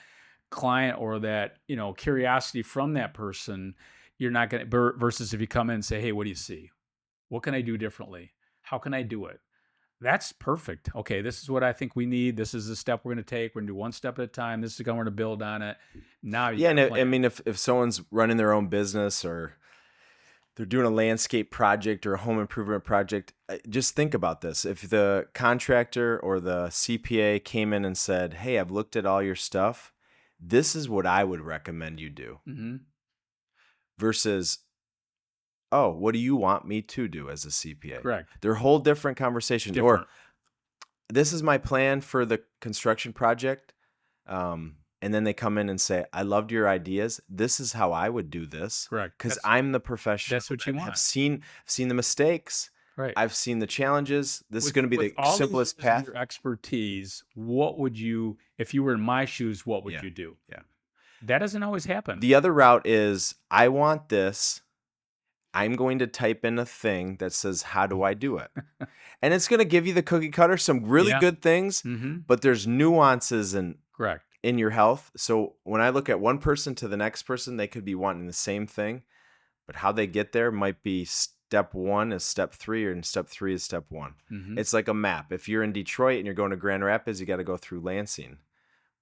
client or that, curiosity from that person, you're not going to, versus if you come in and say, hey, what do you see? What can I do differently? How can I do it? That's perfect. Okay, this is what I think we need. This is the step we're going to take. We're going to do one step at a time. This is how we're going to build on it. Now you Yeah, got and a I plan. mean, if someone's running their own business, or they're doing a landscape project or a home improvement project, just think about this. If the contractor or the CPA came in and said, "Hey, I've looked at all your stuff. This is what I would recommend you do," Hmm. versus, "Oh, what do you want me to do as a CPA?" Correct. They're whole different conversations. Or, Different. "This is my plan for the construction project." And then they come in and say, "I loved your ideas. This is how I would do this, Correct. because I'm the professional That's what you that have want. seen the mistakes. Right. I've seen the challenges. This is With going to be with the all these simplest years of path." your expertise, what would you, if you were in my shoes, what would Yeah, you do? yeah. That doesn't always happen. The other route is, I want this. I'm going to type in a thing that says, "How do I do it?" And it's going to give you the cookie cutter, some really Yeah. good things, Hmm. but there's nuances Correct. in your health. So when I look at one person to the next person, they could be wanting the same thing, but how they get there might be step one is step three, and step three is step one. Hmm. It's like a map. If you're in Detroit and you're going to Grand Rapids, you got to go through Lansing.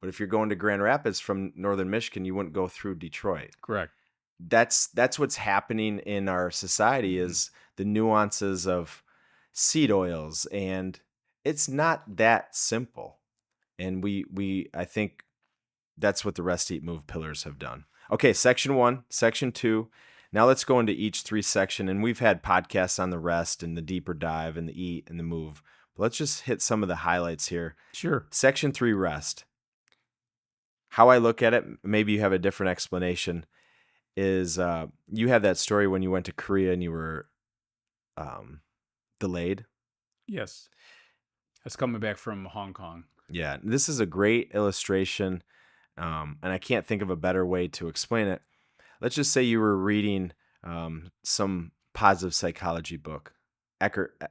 But if you're going to Grand Rapids from northern Michigan, you wouldn't go through Detroit. Correct. That's what's happening in our society, Mhm. is the nuances of seed oils, and it's not that simple. And I think that's what the Rest Eat Move pillars have done. Okay, section 1, section 2. Now let's go into each 3 section, and we've had podcasts on the rest and the deeper dive and the eat and the move. But let's just hit some of the highlights here. Sure. Section 3, rest. How I look at it, maybe you have a different explanation, is you have that story when you went to Korea and you were delayed. Yes. That's coming back from Hong Kong. Yeah, this is a great illustration, and I can't think of a better way to explain it. Let's just say you were reading some positive psychology book. Eckhart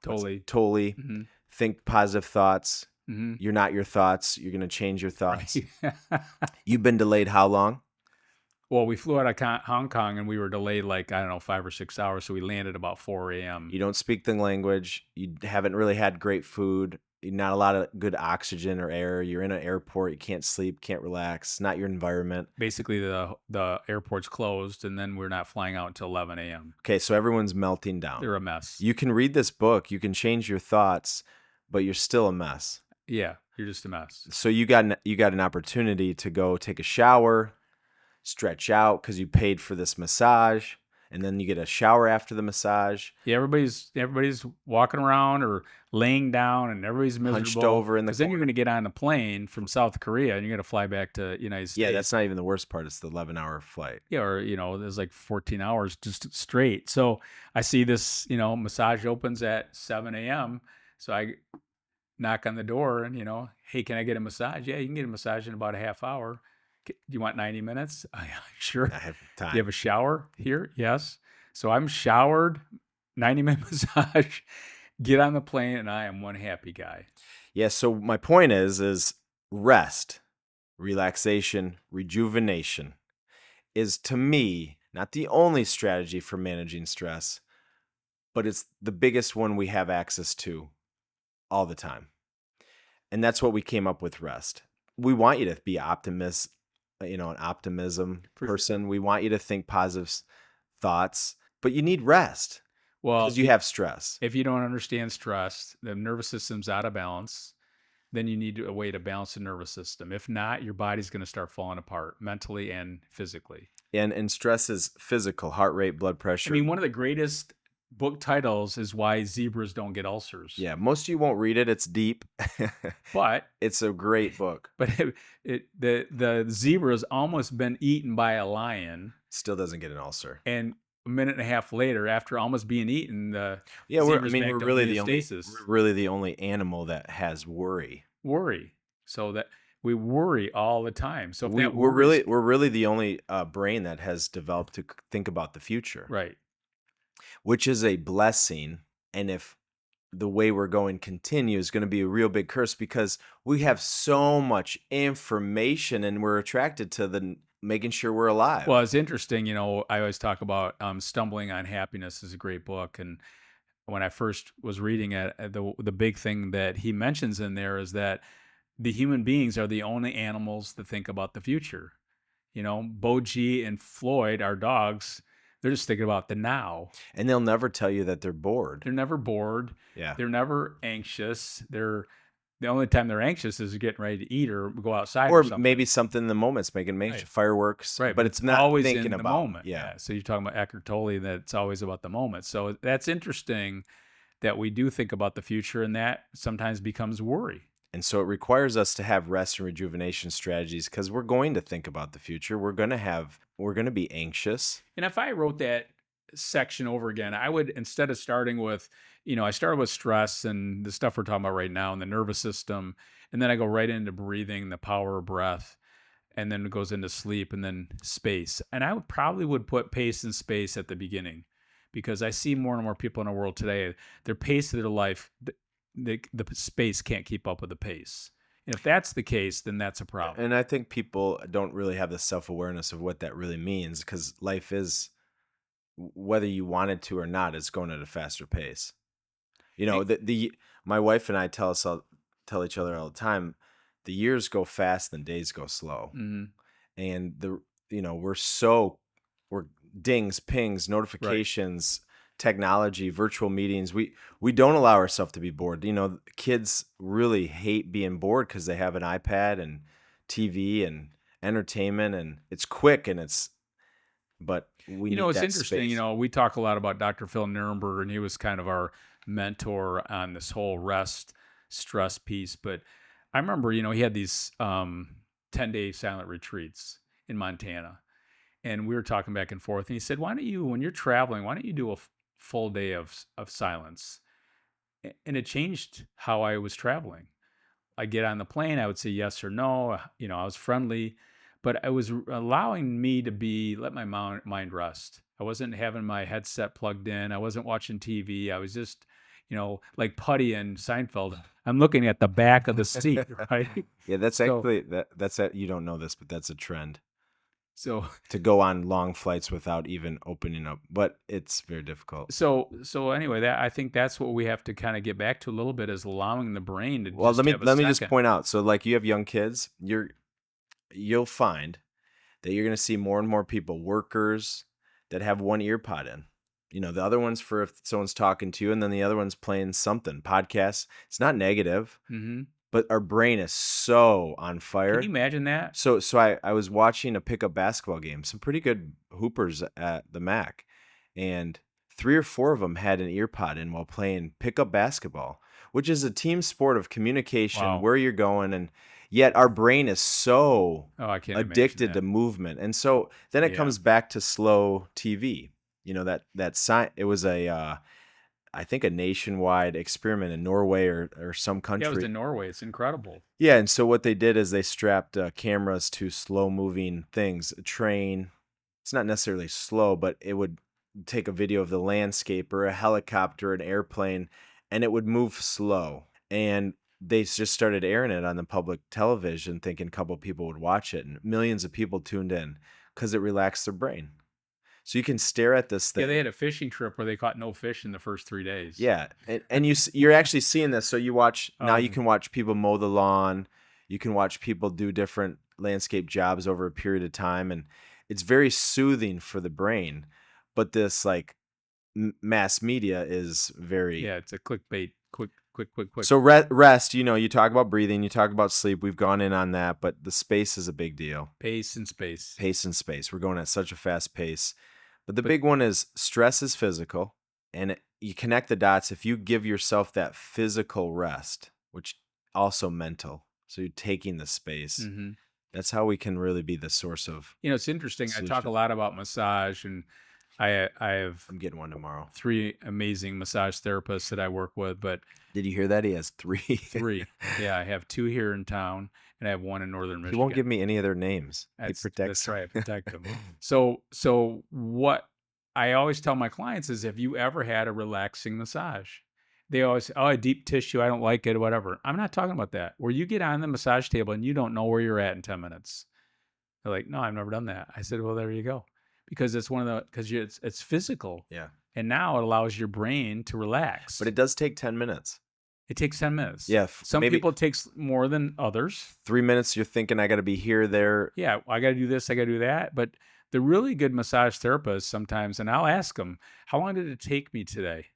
Totally. Tolle, Hmm. Think Positive Thoughts. Hmm. You're not your thoughts. You're going to change your thoughts. Right. You've been delayed how long? Well, we flew out of Hong Kong and we were delayed like, I don't know, 5 or 6 hours, so we landed about 4 AM. You don't speak the language. You haven't really had great food. Not a lot of good oxygen or air. You're in an airport. You can't sleep, can't relax. Not your environment. Basically, the airport's closed, and then we're not flying out until 11 AM. Okay, so everyone's melting down. They're a mess. You can read this book, you can change your thoughts, but you're still a mess. Yeah, you're just a mess. So you got an opportunity to go take a shower, stretch out because you paid for this massage, and then you get a shower after the massage, Yeah, everybody's walking around or laying down, and everybody's hunched miserable. over in the Because then you're corner. gonna get on a plane from South Korea, and you're gonna fly back to United Yeah, States. that's not even the worst part. It's the 11-hour flight. Yeah, or, there's like 14 hours just straight. So I see this, massage opens at 7 AM. So I knock on the door and, "Hey, can I get a massage?" "Yeah, you can get a massage in about a half hour." Do you want 90 minutes?" Sure." I have "Do you time. have a shower here?" "Yes." So I'm showered, 90-minute massage, get on the plane, and I am one happy guy. Yeah, so my point is rest, relaxation, rejuvenation is to me not the only strategy for managing stress, but it's the biggest one we have access to all the time. And that's what we came up with rest. We want you to be an optimism For sure. person. We want you to think positive thoughts, but you need rest Well, because you have stress. if you don't understand stress, the nervous system's out of balance, then you need a way to balance the nervous system. If not, your body's gonna start falling apart mentally and physically. And stress is physical, heart rate, blood I pressure. mean, one of the greatest book titles is Why Zebras Don't Get Ulcers. Yeah, most of you won't read it. It's deep. But It's a great book. the zebra's almost been eaten by a lion, Still doesn't get an ulcer. and a minute and a half later, after almost being eaten, the Yeah, we're I zebra's mean, back we're to really the only homeostasis. we're really the only animal that has worry. Worry. So that we worry all the time. So if We that we're worries, really we're really the only brain that has developed to think about the future, right. which is a blessing. And if the way we're going continues, going to be a real big curse because we have so much information and we're attracted to making sure we're Well, alive. it's interesting, I always talk about Stumbling on Happiness is a great book. And when I first was reading it, the big thing that he mentions in there is that the human beings are the only animals that think about the future. Boji and Floyd, our dogs, they're just thinking about the now. And they'll never tell you that they're bored. They're never bored. Yeah. They're never anxious. The only time they're anxious is getting ready to eat or go outside or Or something. maybe something in the moment's making Right. fireworks, Right, but but it's it's not always thinking in the about. moment. Yeah. Yeah. So you're talking about Eckhart Tolle, that it's always about the moment. So that's interesting that we do think about the future, and that sometimes becomes worry. And so it requires us to have rest and rejuvenation strategies because we're going to think about the future. We're going to be anxious. And if I wrote that section over again, I would, instead of starting with, I started with stress and the stuff we're talking about right now and the nervous system, and then I go right into breathing, the power of breath, and then it goes into sleep and then space. And I would probably put pace and space at the beginning, because I see more and more people in the world today, their pace of their life, the space can't keep up with the pace. And if that's the case, then that's a problem. And I think people don't really have the self-awareness of what that really means because life is, whether you wanted to or not, it's going at a faster pace. Eh, The my wife and I tell each other all the time, the years go fast and days go slow. mhm, And we're dings, pings, right. notifications, technology, virtual meetings. We don't allow ourselves to be bored. Kids really hate being bored because they have an iPad and TV and entertainment, and it's quick but we need It's that interesting. space. We talk a lot about Dr. Phil Nirenberg, and he was kind of our mentor on this whole rest stress piece. But I remember, he had these 10-day silent retreats in Montana, and we were talking back and forth. And he said, "Why don't you, when you're traveling, why don't you do a full day of silence?" And it changed how I was traveling. I get on the plane, I would say yes or no. I was friendly, but I was allowing me to let my mind rest. I wasn't having my headset plugged in. I wasn't watching TV. I was just, like Putty and Seinfeld. I'm looking at the back of the seat, right? Yeah, that's So actually that's that you don't know this, but that's a trend. So to go on long flights without even opening up, but it's very difficult. so anyway, that I think that's what we have to kind of get back to a little bit is allowing the brain to Well, just have a let me just second. point out. So, like, you have young kids, you'll find that you're going to see more and more people, workers, that have one ear pod in. The other one's for if someone's talking to you, and then the other one's playing something, podcasts. It's not negative, Hmm. but our brain is so on Can you fire. imagine that? So I was watching a pickup basketball game, some pretty good hoopers at the MAC, and 3 or 4 of them had an ear pod in while playing pickup basketball, which is a team sport of communication, Wow. where you're going, and yet our brain is so Oh, I can't imagine addicted that. to movement, and so then it Yeah. comes back to slow TV. It was I think a nationwide experiment in Norway or some Yeah, it was country. in Norway. It's incredible. Yeah, and so what they did is they strapped cameras to slow-moving things, a train. It's not necessarily slow, but it would take a video of the landscape or a helicopter, an airplane, and it would move slow. And they just started airing it on the public television, thinking a couple people would watch it, and millions of people tuned in because it relaxed their brain. So you can stare at this Yeah, they thing. had a fishing trip where they caught no fish in the first 3 days. Yeah, and you're actually seeing this. So you Um, can watch people mow the lawn, you can watch people do different landscape jobs over a period of time, and it's very soothing for the brain. But this like mass media is very yeah, it's a clickbait. Quick, quick, quick, quick. so rest. You talk about breathing, you talk about sleep. We've gone in on that, but the space is a big deal. Pace and space. Pace and space. We're going at such a fast pace. But the But big one is stress is physical, and you connect the dots if you give yourself that physical rest, which also mental. So you're taking the space. mhm. That's how we can really be the source of It's interesting. I talk a solution. lot about massage, and I have I'm getting one tomorrow. 3 amazing massage therapists that I work with, but Did you hear that? He has 3. 3. Yeah, I have 2 here in town, and I have 1 in Northern He won't Michigan. give me any of their names. He That's protects. right, protect them. So what I always tell my clients is, "Have you ever had a relaxing massage?" They always say, "Oh, a deep tissue, I don't like it," whatever. I'm not talking about that. Where you get on the massage table and you don't know where you're at in 10 minutes. They're like, "No, I've never done that." I said, "Well, there you go." Because it's one of the because it's physical, Yeah. and now it allows your brain to But relax. it does take 10 minutes. It takes 10 minutes. Yeah, Some maybe people it takes more than others. 3 minutes you're thinking I got to be here there. Yeah, I gotta do this, I gotta do that. But the really good massage therapists sometimes, and I'll ask them, "How long did it take me today?"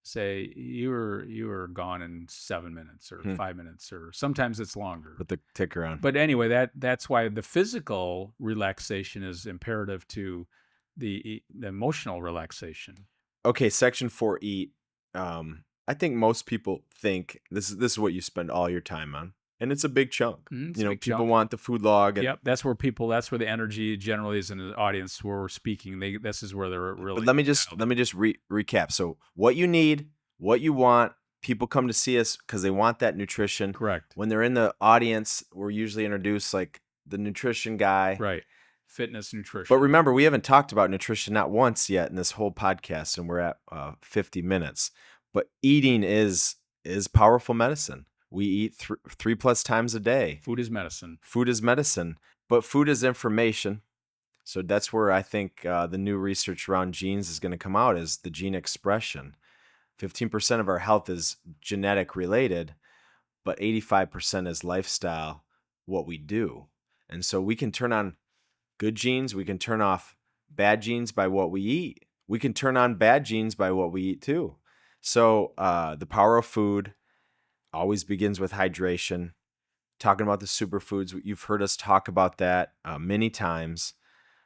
Say, "You were gone in 7 minutes or Hmm, 5 minutes," or sometimes it's longer. put the ticker on. But anyway, that's why the physical relaxation is imperative to the emotional relaxation. Okay, section 4E. I think most people think this is what you spend all your time on, and it's a big chunk. Mhm, it's a big People chunk. want the food log, and Yep, that's where the energy generally is in the audience where we're speaking. This is where they're but really dialed let in. me just recap. So, what you need, what you want, people come to see us because they want that nutrition. Correct. When they're in the audience, we're usually introduced like the nutrition guy. Right. Fitness, But nutrition. remember, we haven't talked about nutrition not once yet in this whole podcast, and we're at 50 minutes. But eating is powerful medicine. We eat 3+ times a day. Food is medicine. Food is medicine, but food is information. So that's where I think the new research around genes is going to come out is the gene expression. 15% of our health is genetic related, but 85% is lifestyle, what we do. And so we can turn on good genes. We can turn off bad genes by what we eat. We can turn on bad genes by what we eat too. So the power of food always begins with hydration. Talking about the superfoods, you've heard us talk about that many times.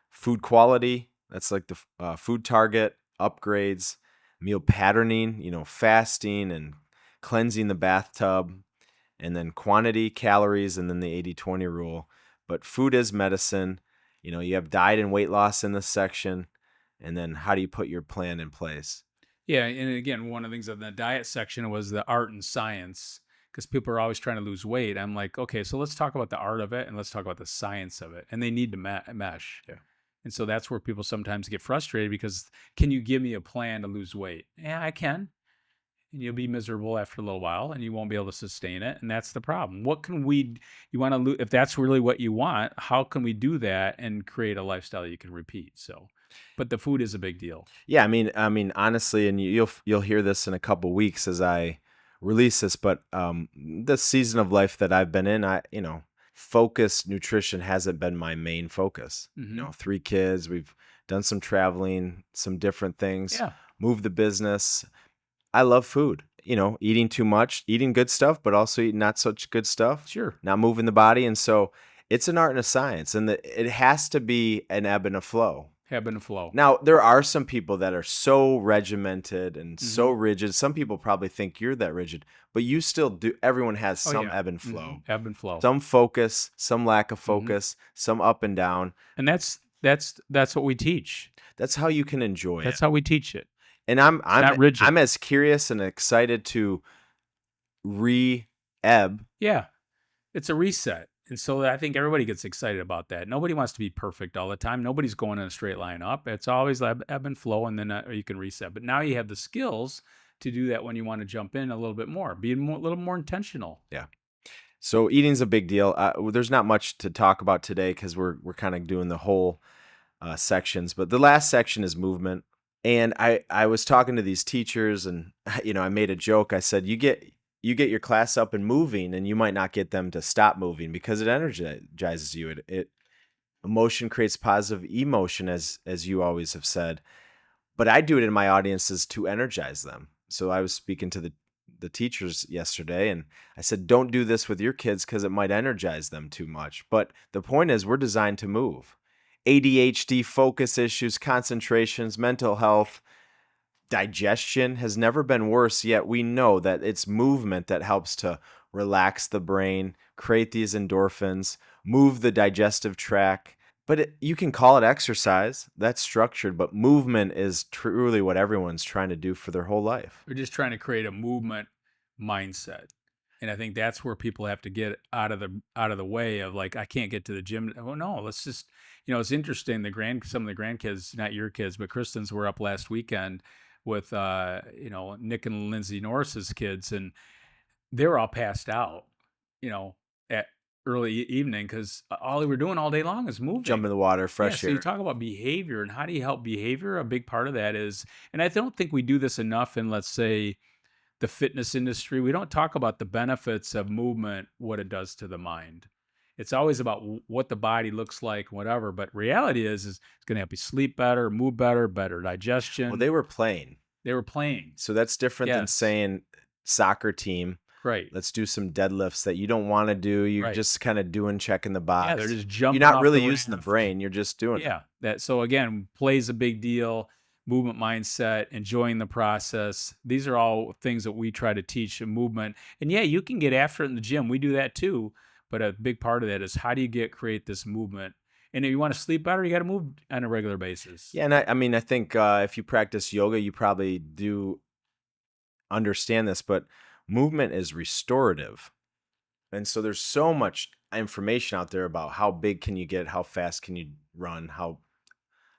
Food quality, that's like the food target, upgrades, meal patterning, fasting and cleansing the bathtub, and then quantity, calories, and then the 80/20 rule. But food is medicine. You have diet and weight loss in this section, and then how do you put your plan in place? Yeah, and again, one of the things in the diet section was the art and science because people are always trying to lose weight. I'm like, okay, so let's talk about the art of it and let's talk about the science of it, and they need to mesh. Yeah. And so that's where people sometimes get frustrated because can you give me a plan to lose weight? Yeah, I can. and you'll be miserable after a little while and you won't be able to sustain it. And that's the problem. What can we, you want to, if that's really what you want, how can we do that and create a lifestyle you can repeat? So, but the food is a big deal. Yeah, I mean, honestly, and you'll hear this in a couple weeks as I release this, but the season of life that I've been in, focused nutrition hasn't been my main focus. Hmm. 3 kids, we've done some traveling, some different things, Yeah, moved the business. I love food. Eating too much, eating good stuff, but also eating not such good stuff, sure. not moving the body, and so it's an art and a science, and it has to be an ebb and a flow. Ebb and flow. Now, there are some people that are so regimented and so Hmm. rigid. Some people probably think you're that rigid, but you still do. Everyone has Oh, some yeah. ebb and Hmm. flow, Ebb and flow. some focus, some lack of Hmm. focus, some up and down. And that's what we teach. That's how you can enjoy it. That's how we teach it. And I'm It's I'm not rigid. I'm as curious and excited to re-ebb. Yeah. It's a reset. And so I think everybody gets excited about that. Nobody wants to be perfect all the time. Nobody's going in a straight line up. It's always ebb and flow, and then you can reset. But now you have the skills to do that when you want to jump in a little bit more, be a little more intentional. Yeah. So eating's a big deal. There's not much to talk about today because we're kind of doing the whole sections, but the last section is movement. And I was talking to these teachers, and I made a joke. I said, you get your class up and moving, and you might not get them to stop moving because it energizes you. It emotion creates positive emotion, as you always have said. But I do it in my audiences to energize them. So I was speaking to the teachers yesterday, and I said, don't do this with your kids because it might energize them too much. But the point is, we're designed to move. ADHD, focus issues, concentrations, mental health, digestion has never been worse, yet we know that it's movement that helps to relax the brain, create these endorphins, move the digestive tract. But you can call it exercise, that's structured, but movement is truly what everyone's trying to do for their whole life. We're just trying to create a movement mindset. And I think that's where people have to get out of the way of like, I can't get to the gym. Oh no, let's just, it's interesting. Some of the grandkids, not your kids, but Kristen's were up last weekend with Nick and Lindsay Norris's kids, and they were all passed out, you know, at early evening because all they were doing all day long is Jump moving. in the water, Yeah, fresh so you air. talk about behavior and how do you help behavior? A big part of that is, and I don't think we do this enough in, let's say, the fitness industry. We don't talk about the benefits of movement, what it does to the mind. It's always about what the body looks like, whatever. But reality is it's going to help you sleep better, move better, better Well, digestion. they were playing. They were playing. So that's different than Yes. saying soccer team, Right. let's do some deadlifts that you don't want to do. You're Right. just kind of doing checking the Yeah, they're box. just You're jumping not off really the using the raft. brain, you're just doing it. Yeah. That so again, plays a big deal, movement mindset, enjoying the process. These are all things that we try to teach in movement. And yeah, you can get after it in the gym. We do that too. But a big part of that is how do you create this movement? And if you want to sleep better, you got to move on a regular basis. Yeah, and I mean, I think if you practice yoga, you probably do understand this, but movement is restorative. And so there's so much information out there about how big can you get, how fast can you run, how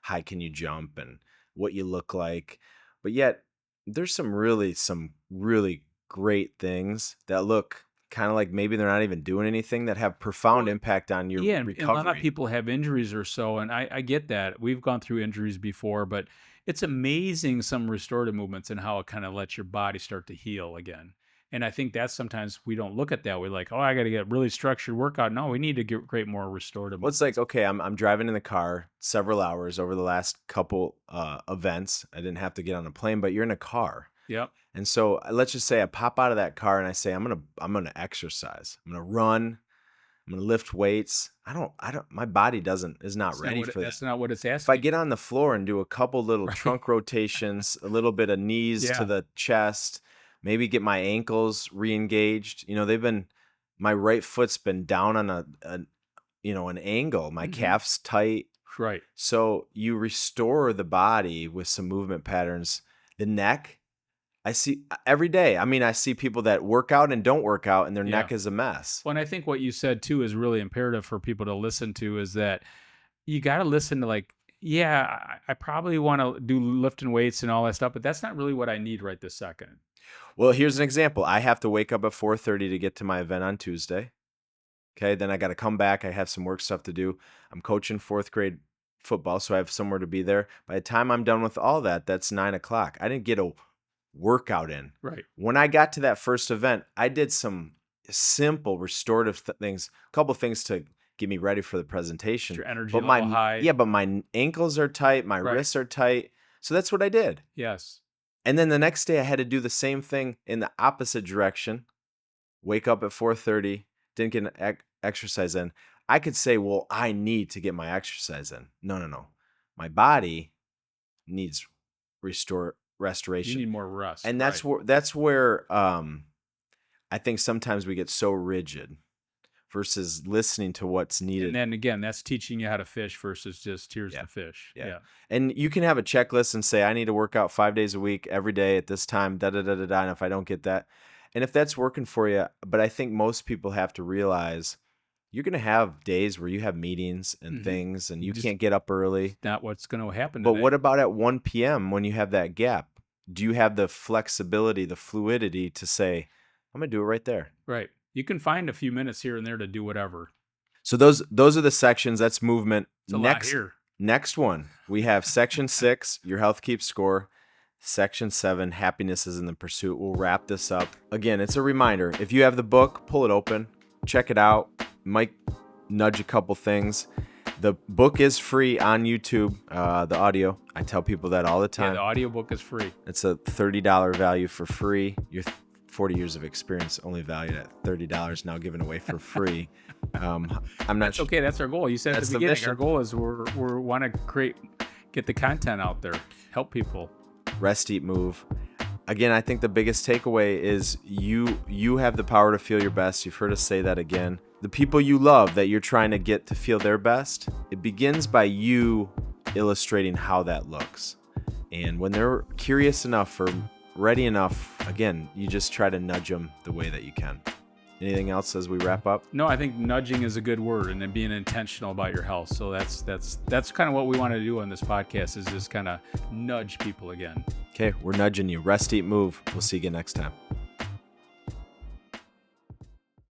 high can you jump, and what you look like. But yet there's some really great things that look kind of like maybe they're not even doing anything that have profound Well, impact on your yeah, and a lot of recovery. people have injuries or so, and I get that. We've gone through injuries before, but it's amazing some restorative movements and how it kind of lets your body start to heal again. And I think that's sometimes we don't look at that. We're like, oh, I got to get really structured workout. No, we need to create more restorative Well, it's like, movements. okay, I'm driving in the car several hours over the last couple events. I didn't have to get on a plane, but you're in a car. Yep. And so let's just say I pop out of that car and I say I'm gonna exercise. I'm gonna run. I'm gonna lift weights. I don't. My body doesn't is not ready for that. That's not what it's If I asking. get on the floor and do a couple little Right. trunk rotations, a little bit of knees to Yeah. the chest, maybe get my ankles re-engaged. My right foot's been down on an angle. My Hmm. calf's tight. Right. So you restore the body with some movement patterns. The neck, I see every day. I mean, I see people that work out and don't work out, and their Yeah. neck is a mess. Well, and I think what you said too is really imperative for people to listen to is that you got to listen to like, yeah, I probably want to do lifting weights and all that stuff, but that's not really what I need right this second. Well, here's an example. I have to wake up at 4:30 to get to my event on Tuesday. Okay, then I got to come back. I have some work stuff to do. I'm coaching fourth grade football, so I have somewhere to be there. By the time I'm done with all that, that's 9 o'clock. I didn't get a workout in. Right. When I got to that first event, I did some simple restorative things, a couple things to get me ready for the Get presentation. your energy But level high. my ankles are tight, my Right. wrists are tight. So that's what I did. Yes. And then the next day I had to do the same thing in the opposite direction. Wake up at 4:30, didn't get an exercise in. I could say, well, I need to get my exercise in. No, no, no. My body needs You restoration. need more rest. And Right. that's where I think sometimes we get so rigid versus listening to what's And needed. then again, that's teaching you how to fish versus just here's Yeah. the fish. Yeah. Yeah. And you can have a checklist and say, I need to work out 5 days a week, every day at this time, da da da da da. And if I don't get that, and if that's working for you, but I think most people have to realize you're going to have days where you have meetings and Mhm. things and you Just can't get up early. not what's going to happen But today. what about at 1 p.m. when you have that gap? Do you have the flexibility, the fluidity to say, I'm going to do it right there? Right. You can find a few minutes here and there to do whatever. So those are the sections. That's movement. It's a lot here. Next one, we have section 6, your health keeps score. Section 7, happiness is in the pursuit. We'll wrap this up. Again, it's a reminder. If you have the book, pull it open, check it out. Might nudge a couple things. The book is free on YouTube, the audio. I tell people that all the Yeah, time. the audiobook is free. It's a $30 value for free. Your 40 years of experience only valued at $30 now given away for free. I'm not That's sure. okay. That's our goal. You said at That's the the beginning, mission. our goal is we're want to get the content out there, help people. Rest, eat, move. Again, I think the biggest takeaway is you have the power to feel your best. You've heard us say that again. The people you love that you're trying to get to feel their best, it begins by you illustrating how that looks. And when they're curious enough or ready enough, again, you just try to nudge them the way that you can. Anything else as we wrap up? No, I think nudging is a good word, and then being intentional about your health. So that's kind of what we want to do on this podcast, is just kind of nudge people again. Okay, we're nudging you. Rest, eat, move. We'll see you again next time.